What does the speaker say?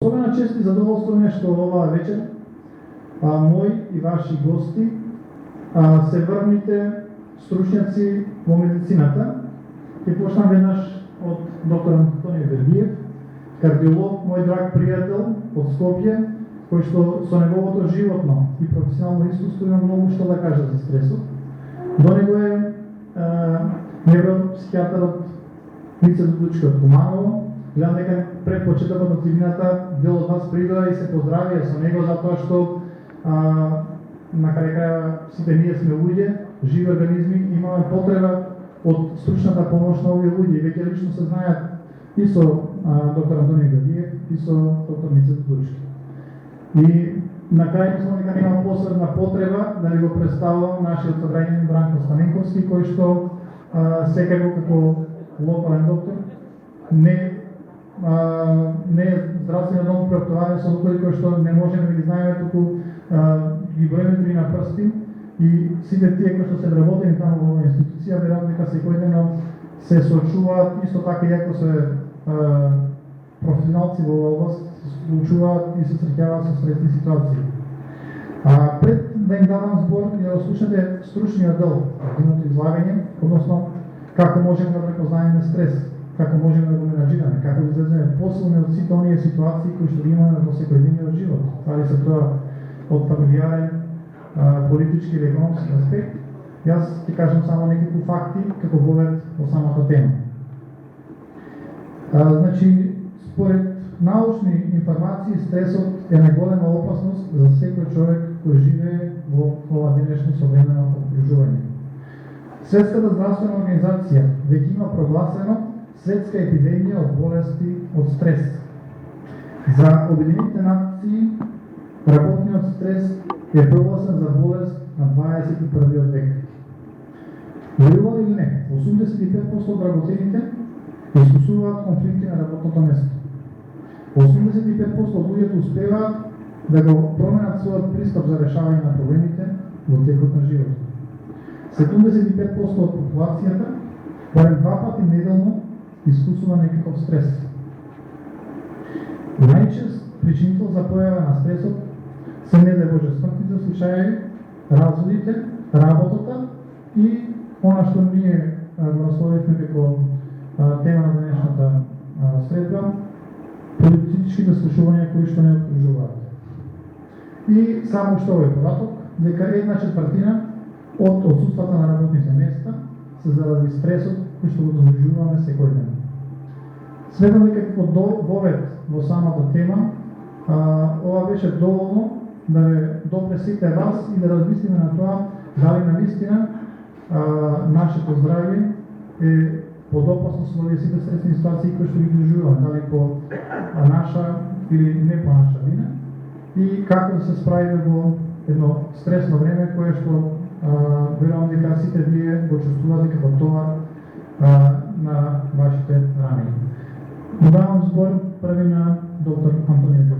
Особена чест и задоволство ми е што оваа вечер мои и ваши гости се врвните стручњаци во медицината. Ќе почнам веднаш од доктор Антониј Вергиев, кардиолог, мој драг пријател од Скопје, кој што со неговото животно и професионално искуство има многу што да каже за стресот. До него е невропсихијатар од Нице Дудучки од Куманово. Гледам дека пред почетокот на цивината дел од вас придоа и се поздравија со него затоа што на крај сите ние сме луѓе, живи организми, имаме потреба од стручната помош на овие луѓе. Веќе лично се знаат и со доктор Антониј Вергиев и со доктор Нице Дудучки. И на крај мислам дека нема посебна потреба да ви го представувам нашиот сограѓанин Бранко Стаменковски, кој што секако како локален доктор не е здравствен дом преоптоварен со лукови кои што не можеме да ги знаеме, туку ги броиме и на прсти, и сите тие кои што се вработени таму во институција, веројатно дека секојдневно се соочуваат исто така и ако се професионалци во област, се соочуваат и се среќаваат со стресни ситуации. Пред да им давам збор и да слушате стручниот дел од излагање, односно како можеме да препознаеме стрес, како можеме да го менаџираме, како да излеземе посилни од сите оние ситуации кои што ги имаме во секојдневниот живот. Дали се тоа од фамилиарен, политички или економски аспект. Јас ќе кажам само неколку факти како поглед во самата тема. Значи, според научни информации, стресот е најголема опасност за секој човек кој живее во ова денешно современо окружување. Светската здравствена организација веќе има прогласено светска епидемија од болести од стрес. За Обединетите нации работниот стрес е прогласен за болест на 21 век. Верували или не, 85% од работените искусуваат конфликти на работното место. 85% од луѓето успеваат да го променат својот пристап за решавање на проблемите во текот на животот. 75% од популацијата барем 2 пати неделно искусува некаков стрес. Најчест причинител за појава на стресот се не дај Боже смртните случаи, разводите, работата и она што ние го насловивме како тема на денешната средба, политичките слушувања кои што не окружуваат. И само што овој податок, дека 1/4 од отсутствата на работните места се заради стресот кој што го доживуваме секојдневно. Сметам дека како вовед во самата тема, ова беше доволно да ме допре сите вас и да размислиме на тоа дали навистина нашето здравје е под опасност во овие сите стресни ситуации кои што ги доживуваме, дали по наша или не по наша вина, и како да се справиме во едно стресно време кое што верувам дека сите вие го чувствувате како товар на вашите рани. Давам збор први на доктор Антониј Вергиев.